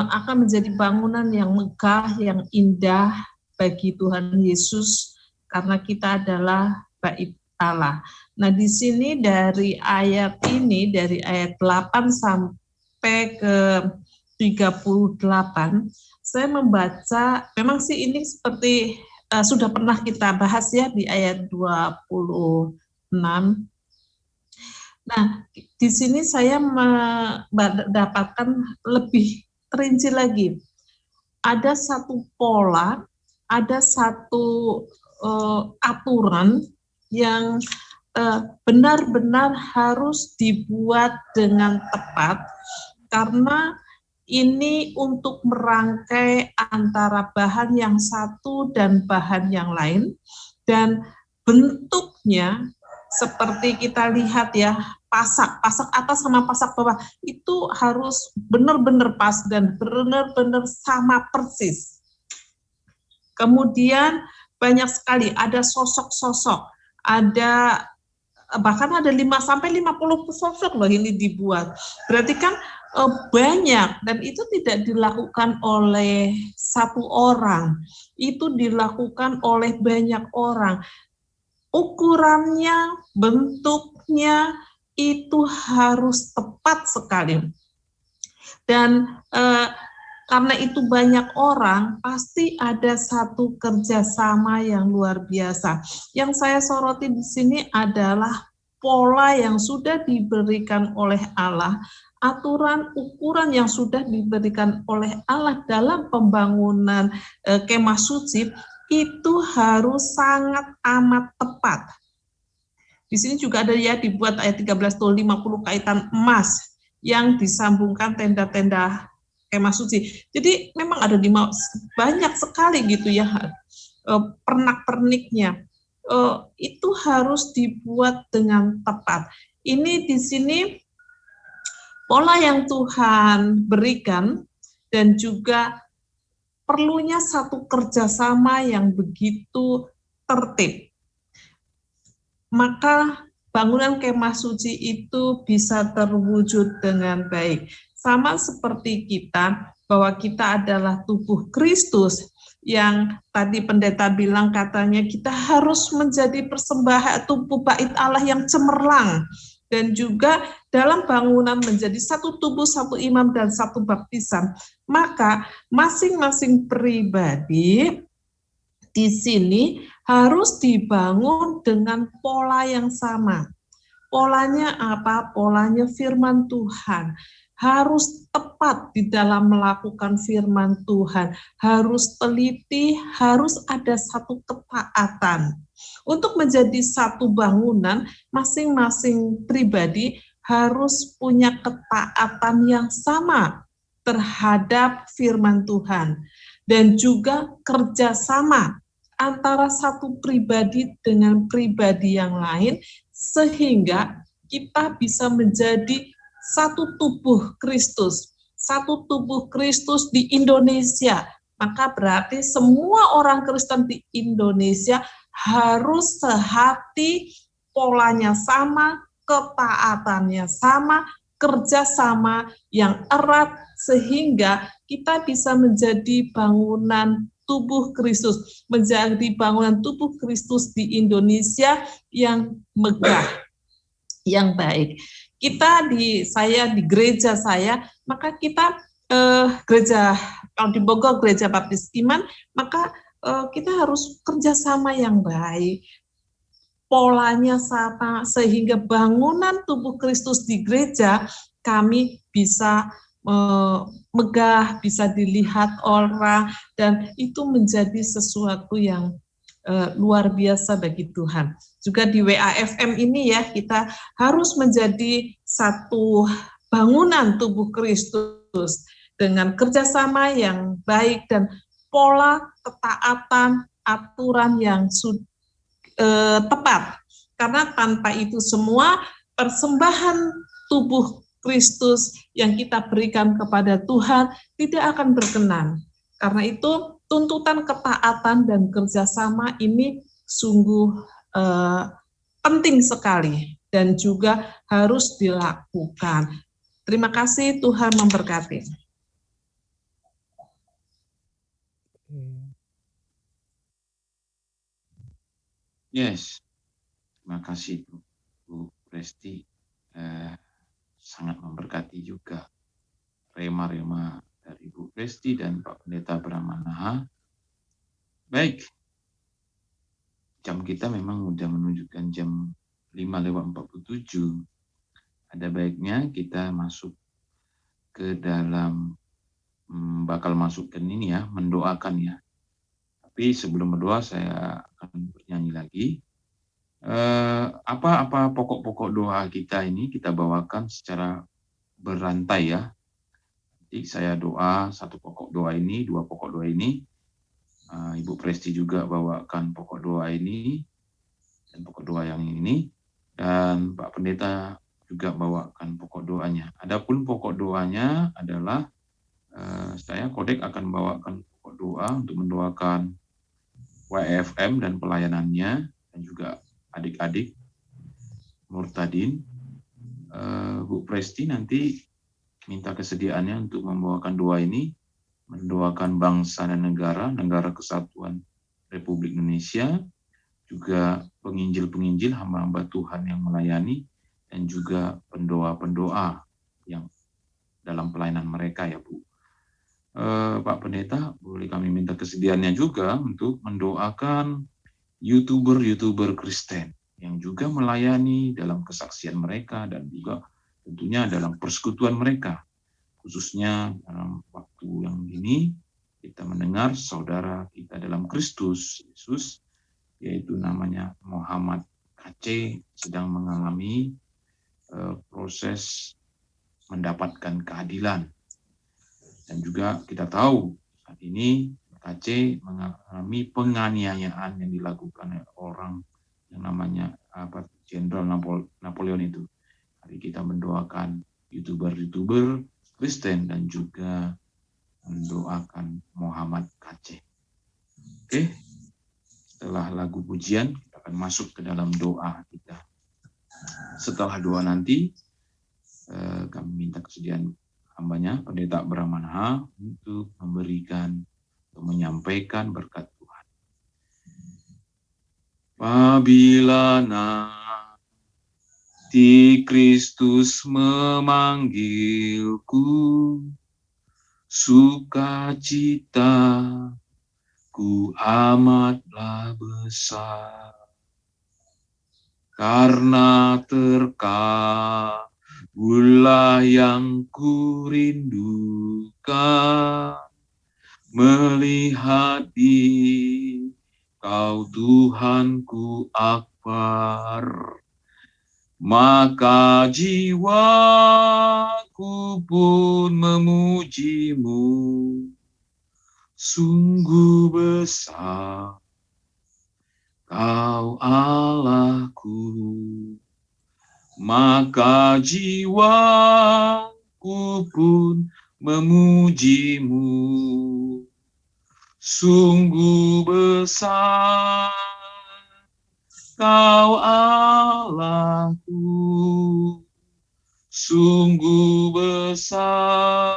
Akan menjadi bangunan yang megah, yang indah bagi Tuhan Yesus, karena kita adalah bait Allah. Nah, di sini dari ayat ini, dari ayat 8 sampai ke 38, saya membaca, memang sih ini seperti sudah pernah kita bahas ya di ayat 26. Nah, di sini saya mendapatkan lebih terinci lagi. Ada satu pola, ada satu aturan yang benar-benar harus dibuat dengan tepat, karena ini untuk merangkai antara bahan yang satu dan bahan yang lain, dan bentuknya seperti kita lihat ya, pasak atas sama pasak bawah itu harus benar-benar pas dan benar-benar sama persis. Kemudian banyak sekali ada sosok-sosok, bahkan ada 5-50 sosok loh ini dibuat. Berarti kan banyak, dan itu tidak dilakukan oleh satu orang, itu dilakukan oleh banyak orang. Ukurannya, bentuknya itu harus tepat sekali. Dan karena itu banyak orang, pasti ada satu kerjasama yang luar biasa. Yang saya soroti di sini adalah pola yang sudah diberikan oleh Allah, aturan ukuran yang sudah diberikan oleh Allah dalam pembangunan kemah suci itu harus sangat amat tepat. Di sini juga ada ya, dibuat ayat 13 tuh 50 kaitan emas yang disambungkan tenda-tenda kemah suci. Jadi memang ada banyak sekali gitu ya pernak-perniknya. Itu harus dibuat dengan tepat. Ini di sini pola yang Tuhan berikan, dan juga perlunya satu kerjasama yang begitu tertib. Maka bangunan kemah suci itu bisa terwujud dengan baik. Sama seperti kita, bahwa kita adalah tubuh Kristus, yang tadi pendeta bilang katanya kita harus menjadi persembahan tubuh bait Allah yang cemerlang, dan juga dalam bangunan menjadi satu tubuh, satu imam, dan satu baptisan. Maka masing-masing pribadi di sini harus dibangun dengan pola yang sama. Polanya apa? Polanya firman Tuhan. Harus tepat di dalam melakukan firman Tuhan. Harus teliti, harus ada satu ketaatan. Untuk menjadi satu bangunan, masing-masing pribadi harus punya ketaatan yang sama terhadap firman Tuhan. Dan juga kerjasama antara satu pribadi dengan pribadi yang lain, sehingga kita bisa menjadi satu tubuh Kristus. Satu tubuh Kristus di Indonesia. Maka berarti semua orang Kristen di Indonesia harus sehati, polanya sama, ketaatannya sama, kerjasama yang erat, sehingga kita bisa menjadi bangunan tubuh Kristus, menjadi bangunan tubuh Kristus di Indonesia yang megah, yang baik. Kita di gereja saya, maka kita gereja, kalau di Bogor gereja Baptis Iman, maka kita harus kerjasama yang baik, polanya sama, sehingga bangunan tubuh Kristus di gereja kami bisa megah, bisa dilihat orang, dan itu menjadi sesuatu yang luar biasa bagi Tuhan. Juga di WAFM ini ya, kita harus menjadi satu bangunan tubuh Kristus dengan kerjasama yang baik dan pola ketaatan aturan yang tepat. Karena tanpa itu semua persembahan tubuh Kristus yang kita berikan kepada Tuhan tidak akan berkenan. Karena itu tuntutan ketaatan dan kerjasama ini sungguh penting sekali dan juga harus dilakukan. Terima kasih, Tuhan memberkati. Yes, terima kasih Bu Presti. Sangat memberkati juga rema-rema dari Bu Presti dan Pak Pendeta Bramanaha. Baik, jam kita memang sudah menunjukkan jam 5:47. Ada baiknya kita masuk ke dalam, bakal masuk ke ini ya, mendoakan ya. Tapi sebelum berdoa saya akan bernyanyi lagi. Apa pokok-pokok doa kita ini kita bawakan secara berantai ya. Jadi saya doa satu pokok doa ini, dua pokok doa ini. Ibu Presti juga bawakan pokok doa ini dan pokok doa yang ini, dan Pak Pendeta juga bawakan pokok doanya. Adapun pokok doanya adalah saya Kodek akan bawakan pokok doa untuk mendoakan YFM dan pelayanannya, dan juga adik-adik Murtadin. Bu Presti nanti minta kesediaannya untuk membawakan doa ini, mendoakan bangsa dan negara kesatuan Republik Indonesia, juga penginjil-penginjil, hamba-hamba Tuhan yang melayani, dan juga pendoa-pendoa yang dalam pelayanan mereka ya Bu. Pak Pendeta, boleh kami minta kesediaannya juga untuk mendoakan YouTuber Kristen yang juga melayani dalam kesaksian mereka dan juga tentunya dalam persekutuan mereka. Khususnya dalam waktu yang ini kita mendengar saudara kita dalam Kristus Yesus, yaitu namanya Muhammad KC, sedang mengalami proses mendapatkan keadilan. Dan juga kita tahu saat ini KC mengalami penganiayaan yang dilakukan oleh orang yang namanya Jenderal Napoleon itu. Hari kita mendoakan YouTuber Kristen dan juga mendoakan Muhammad KC. Oke, setelah lagu pujian kita akan masuk ke dalam doa kita. Setelah doa nanti kami minta kesediaan hambanya Pendeta Brahmana untuk memberikan atau menyampaikan berkat Tuhan. Apabila nanti Kristus memanggilku, sukacita ku amatlah besar, karena terkabullah yang ku rindukan, melihat Kau Tuhanku akbar. Maka jiwaku pun memuji-Mu, sungguh besar Kau Allahku. Maka jiwaku pun memuji-Mu, sungguh besar Kau Allahku, sungguh besar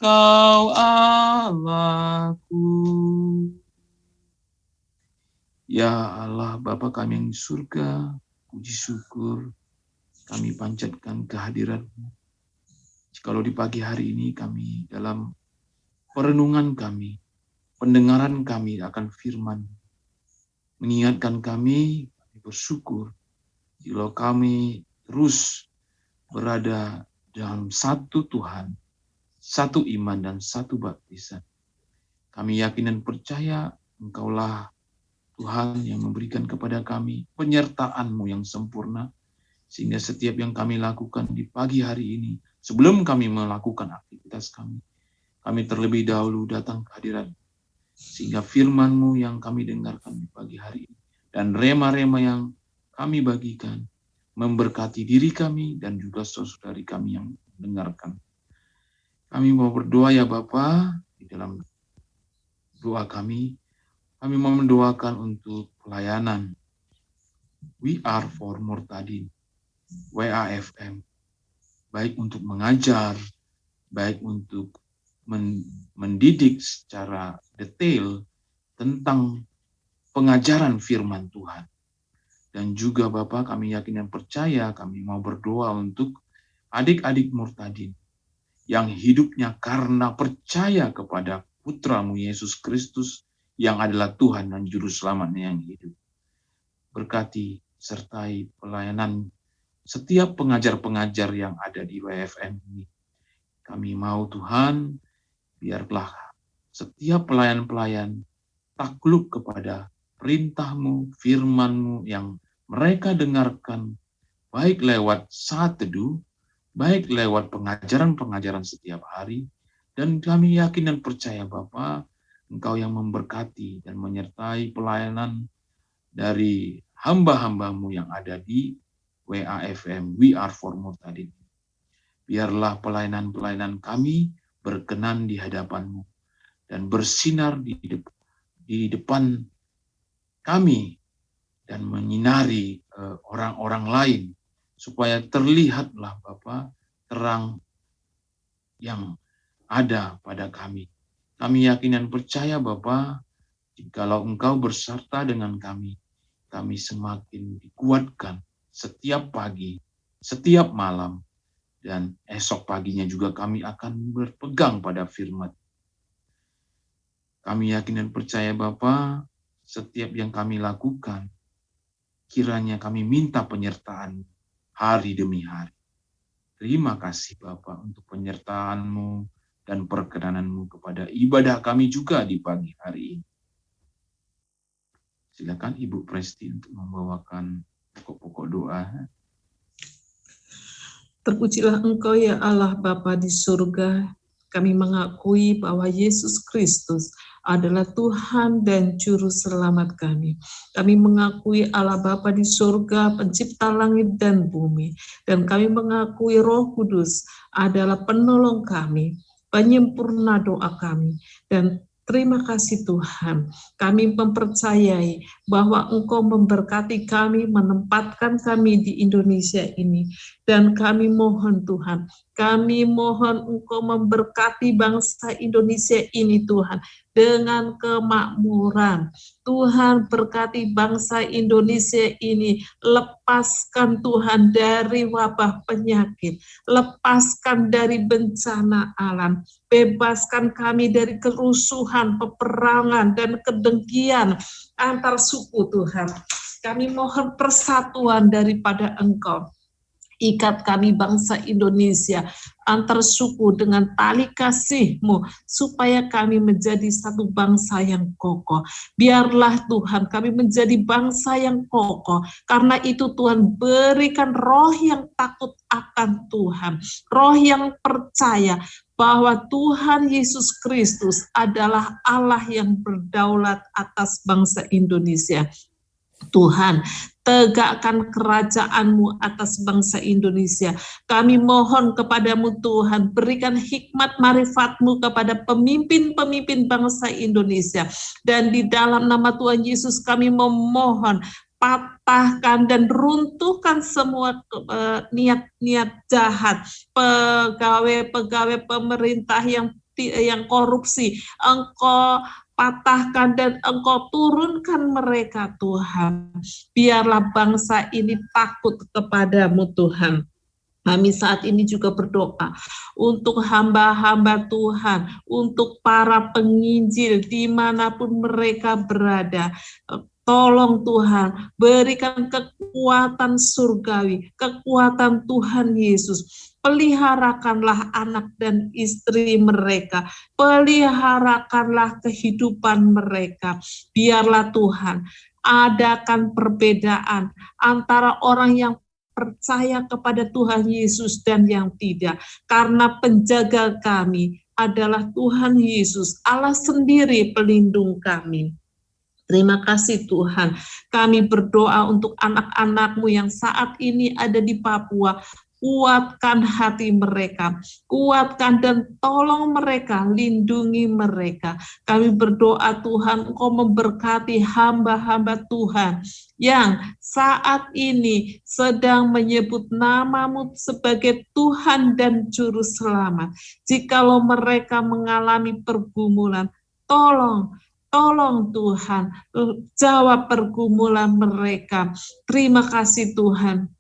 Kau Allahku. Ya Allah Bapa kami yang di surga, puji syukur kami panjatkan kehadirat-Mu. Jikalau di pagi hari ini kami dalam perenungan kami, pendengaran kami akan firman, mengingatkan kami bersyukur jika kami terus berada dalam satu Tuhan, satu iman dan satu baptisan. Kami yakin dan percaya Engkaulah Tuhan yang memberikan kepada kami penyertaan-Mu yang sempurna, sehingga setiap yang kami lakukan di pagi hari ini, sebelum kami melakukan aktivitas kami terlebih dahulu datang ke hadirat, sehingga firman-Mu yang kami dengarkan di pagi hari ini, dan rema-rema yang kami bagikan, memberkati diri kami dan juga saudari kami yang mendengarkan. Kami mau berdoa ya Bapa, di dalam doa kami mau mendoakan untuk pelayanan We Are for Murtadin, WAFM, baik untuk mengajar, baik untuk mendidik secara detail tentang pengajaran firman Tuhan. Dan juga Bapak, kami yakin dan percaya, kami mau berdoa untuk adik-adik Murtadin yang hidupnya karena percaya kepada Putra-Mu Yesus Kristus yang adalah Tuhan dan Juru Selamatnya yang hidup. Berkati sertai pelayanan setiap pengajar-pengajar yang ada di WFM ini. Kami mau Tuhan, biarlah setiap pelayan-pelayan takluk kepada perintah-Mu, firman-Mu yang mereka dengarkan, baik lewat saat teduh, baik lewat pengajaran-pengajaran setiap hari, dan kami yakin dan percaya Bapa, Engkau yang memberkati dan menyertai pelayanan dari hamba-hamba-Mu yang ada di WAFM, We Are For More tadi. Biarlah pelayanan-pelayanan kami berkenan di hadapan-Mu dan bersinar di depan kami dan menyinari orang-orang lain, supaya terlihatlah Bapa terang yang ada pada kami. Kami yakin dan percaya Bapa, jikalau Engkau berserta dengan kami semakin dikuatkan setiap pagi, setiap malam, dan esok paginya juga kami akan berpegang pada firman. Kami yakin dan percaya Bapa, setiap yang kami lakukan, kiranya kami minta penyertaan hari demi hari. Terima kasih Bapa untuk penyertaan-Mu dan perkenanan-Mu kepada ibadah kami juga di pagi hari ini. Silakan Ibu Presti untuk membawakan pokok-pokok doa. Terpujilah Engkau ya Allah Bapa di surga. Kami mengakui bahwa Yesus Kristus adalah Tuhan dan Juru Selamat kami. Kami mengakui Allah Bapa di surga, pencipta langit dan bumi. Dan kami mengakui Roh Kudus adalah penolong kami, penyempurna doa kami. Dan terima kasih Tuhan, kami mempercayai bahwa Engkau memberkati kami, menempatkan kami di Indonesia ini. Dan kami mohon Tuhan, kami mohon Engkau memberkati bangsa Indonesia ini Tuhan, dengan kemakmuran. Tuhan berkati bangsa Indonesia ini, lepaskan Tuhan dari wabah penyakit, lepaskan dari bencana alam, bebaskan kami dari kerusuhan, peperangan, dan kedengkian antar suku Tuhan. Kami mohon persatuan daripada Engkau. Ikat kami bangsa Indonesia antar suku dengan tali kasih-Mu, supaya kami menjadi satu bangsa yang kokoh. Biarlah Tuhan kami menjadi bangsa yang kokoh. Karena itu Tuhan berikan roh yang takut akan Tuhan, roh yang percaya bahwa Tuhan Yesus Kristus adalah Allah yang berdaulat atas bangsa Indonesia. Tuhan, tegakkan kerajaan-Mu atas bangsa Indonesia. Kami mohon kepadamu Tuhan, berikan hikmat marifat-Mu kepada pemimpin-pemimpin bangsa Indonesia. Dan di dalam nama Tuhan Yesus kami memohon, patahkan dan runtuhkan semua niat-niat jahat, pegawai-pegawai pemerintah yang korupsi. Engkau patahkan dan Engkau turunkan mereka Tuhan. Biarlah bangsa ini takut kepadamu Tuhan. Kami saat ini juga berdoa untuk hamba-hamba Tuhan, untuk para penginjil dimanapun mereka berada. Tolong Tuhan, berikan kekuatan surgawi, kekuatan Tuhan Yesus. Peliharakanlah anak dan istri mereka, peliharakanlah kehidupan mereka. Biarlah Tuhan, adakan perbedaan antara orang yang percaya kepada Tuhan Yesus dan yang tidak. Karena penjaga kami adalah Tuhan Yesus, Allah sendiri pelindung kami. Terima kasih Tuhan, kami berdoa untuk anak-anak-Mu yang saat ini ada di Papua. Kuatkan hati mereka, kuatkan dan tolong mereka, lindungi mereka. Kami berdoa Tuhan, Engkau memberkati hamba-hamba Tuhan yang saat ini sedang menyebut nama-Mu sebagai Tuhan dan Juru Selamat. Jikalau mereka mengalami pergumulan, tolong Tuhan, jawab pergumulan mereka. Terima kasih Tuhan.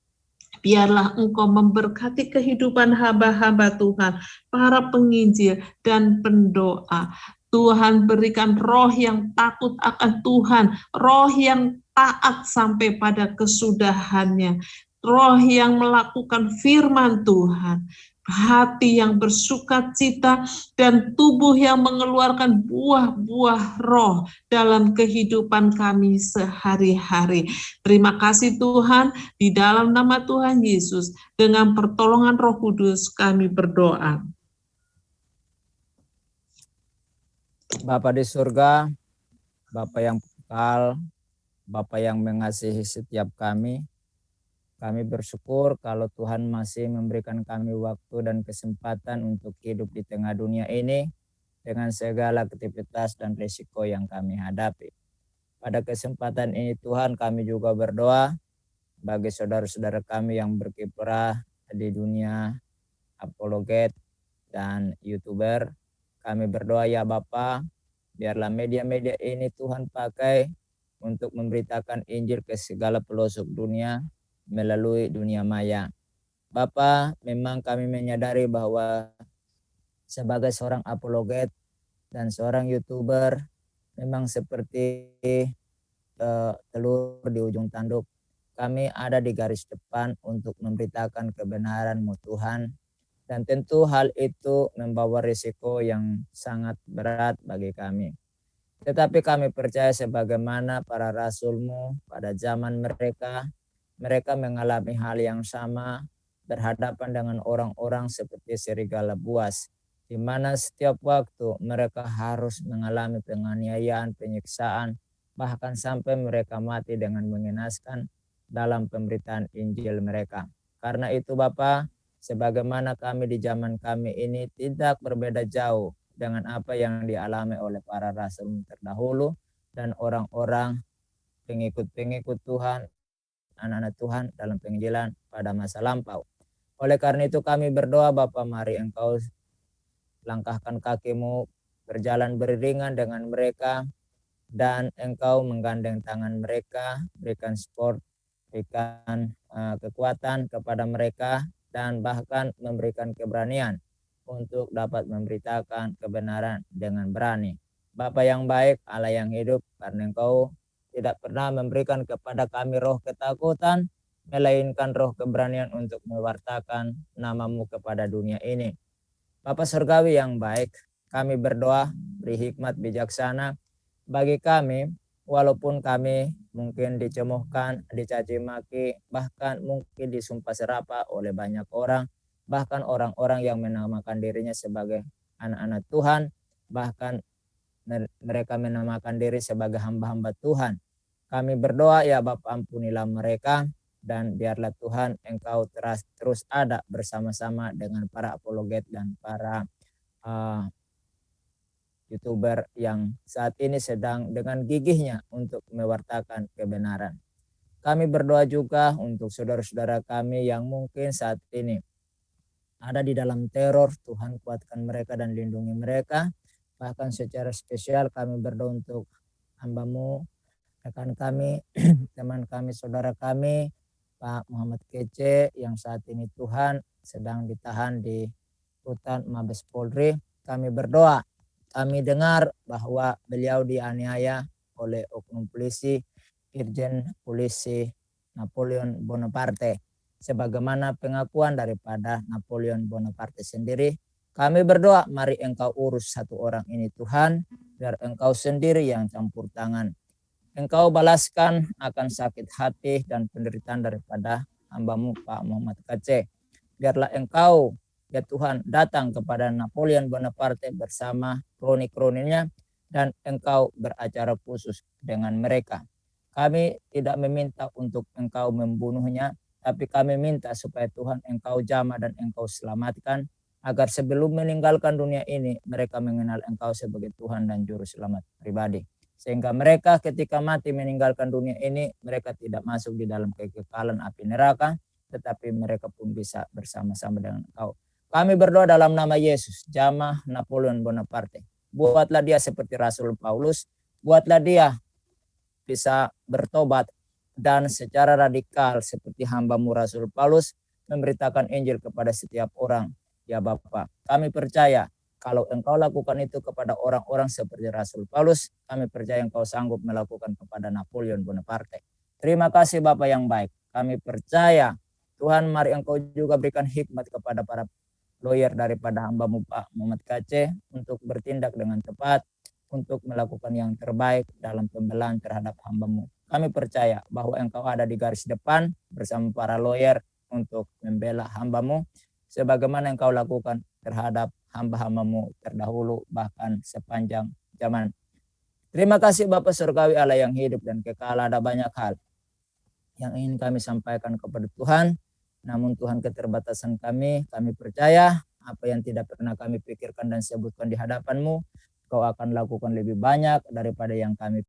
Biarlah Engkau memberkati kehidupan hamba-hamba Tuhan, para penginjil dan pendoa. Tuhan berikan roh yang takut akan Tuhan, roh yang taat sampai pada kesudahannya, roh yang melakukan firman Tuhan. hati yang bersukacita, dan tubuh yang mengeluarkan buah-buah roh dalam kehidupan kami sehari-hari. Terima kasih Tuhan, di dalam nama Tuhan Yesus, dengan pertolongan Roh Kudus kami berdoa. Bapa di surga, Bapa yang kekal, Bapa yang mengasihi setiap kami bersyukur kalau Tuhan masih memberikan kami waktu dan kesempatan untuk hidup di tengah dunia ini dengan segala aktivitas dan risiko yang kami hadapi. Pada kesempatan ini Tuhan, kami juga berdoa bagi saudara-saudara kami yang berkiprah di dunia apologet dan YouTuber. Kami berdoa ya Bapa, biarlah media-media ini Tuhan pakai untuk memberitakan Injil ke segala pelosok dunia melalui dunia maya. Bapa, memang kami menyadari bahwa sebagai seorang apologet dan seorang YouTuber memang seperti telur di ujung tanduk. Kami ada di garis depan untuk memberitakan kebenaran-Mu Tuhan, dan tentu hal itu membawa risiko yang sangat berat bagi kami. Tetapi kami percaya sebagaimana para rasul-Mu pada zaman mereka mengalami hal yang sama, berhadapan dengan orang-orang seperti serigala buas, di mana setiap waktu mereka harus mengalami penganiayaan, penyiksaan, bahkan sampai mereka mati dengan mengenaskan dalam pemberitaan Injil mereka. Karena itu Bapa, sebagaimana kami di zaman kami ini tidak berbeda jauh dengan apa yang dialami oleh para rasul terdahulu dan orang-orang pengikut-pengikut Tuhan, anak-anak Tuhan dalam penginjilan pada masa lampau. Oleh karena itu kami berdoa Bapa, mari Engkau langkahkan kaki-Mu, berjalan beriringan dengan mereka, dan Engkau menggandeng tangan mereka, berikan support, berikan kekuatan kepada mereka, dan bahkan memberikan keberanian untuk dapat memberitakan kebenaran dengan berani. Bapa yang baik, Allah yang hidup, karena Engkau tidak pernah memberikan kepada kami roh ketakutan, melainkan roh keberanian untuk mewartakan nama-Mu kepada dunia ini. Bapa Surgawi yang baik, kami berdoa, beri hikmat bijaksana bagi kami, walaupun kami mungkin dicemohkan, dicaci maki, bahkan mungkin disumpah serapah oleh banyak orang, bahkan orang-orang yang menamakan dirinya sebagai anak-anak Tuhan, bahkan mereka menamakan diri sebagai hamba-hamba Tuhan. Kami berdoa ya Bapa, ampunilah mereka, dan biarlah Tuhan Engkau terus ada bersama-sama dengan para apologet dan para YouTuber yang saat ini sedang dengan gigihnya untuk mewartakan kebenaran. Kami berdoa juga untuk saudara-saudara kami yang mungkin saat ini ada di dalam teror. Tuhan kuatkan mereka dan lindungi mereka. Bahkan secara spesial kami berdoa untuk hamba-Mu, rekan kami, teman kami, saudara kami, Pak Muhammad Kece, yang saat ini Tuhan sedang ditahan di rutan Mabes Polri. Kami berdoa, kami dengar bahwa beliau dianiaya oleh oknum polisi, Irjen Polisi Napoleon Bonaparte. Sebagaimana pengakuan daripada Napoleon Bonaparte sendiri, kami berdoa, mari Engkau urus satu orang ini Tuhan, biar Engkau sendiri yang campur tangan. Engkau balaskan akan sakit hati dan penderitaan daripada hamba-Mu Pak Muhammad Kece. Biarlah Engkau, ya Tuhan, datang kepada Napoleon Bonaparte bersama kroni-kroninya, dan Engkau beracara khusus dengan mereka. Kami tidak meminta untuk Engkau membunuhnya, tapi kami minta supaya Tuhan Engkau jamah dan Engkau selamatkan, agar sebelum meninggalkan dunia ini mereka mengenal Engkau sebagai Tuhan dan Juru Selamat pribadi. Sehingga mereka ketika mati meninggalkan dunia ini, mereka tidak masuk di dalam kekekalan api neraka, tetapi mereka pun bisa bersama-sama dengan Engkau. Kami berdoa dalam nama Yesus, jamah Napoleon Bonaparte. Buatlah dia seperti Rasul Paulus, buatlah dia bisa bertobat dan secara radikal seperti hamba-Mu Rasul Paulus memberitakan Injil kepada setiap orang. Ya Bapa, kami percaya kalau Engkau lakukan itu kepada orang-orang seperti Rasul Paulus, kami percaya Engkau sanggup melakukan kepada Napoleon Bonaparte. Terima kasih Bapa yang baik. Kami percaya Tuhan, mari Engkau juga berikan hikmat kepada para lawyer daripada hamba-Mu Pak Muhammad Kace untuk bertindak dengan tepat, untuk melakukan yang terbaik dalam pembelaan terhadap hamba-Mu. Kami percaya bahwa Engkau ada di garis depan bersama para lawyer untuk membela hamba-Mu, sebagaimana Engkau lakukan terhadap hamba-hamba-Mu terdahulu bahkan sepanjang zaman. Terima kasih Bapa Surgawi Allah yang hidup dan kekal. Ada banyak hal yang ingin kami sampaikan kepada Tuhan, namun Tuhan keterbatasan kami percaya apa yang tidak pernah kami pikirkan dan sebutkan di hadapan-Mu, Kau akan lakukan lebih banyak daripada yang kami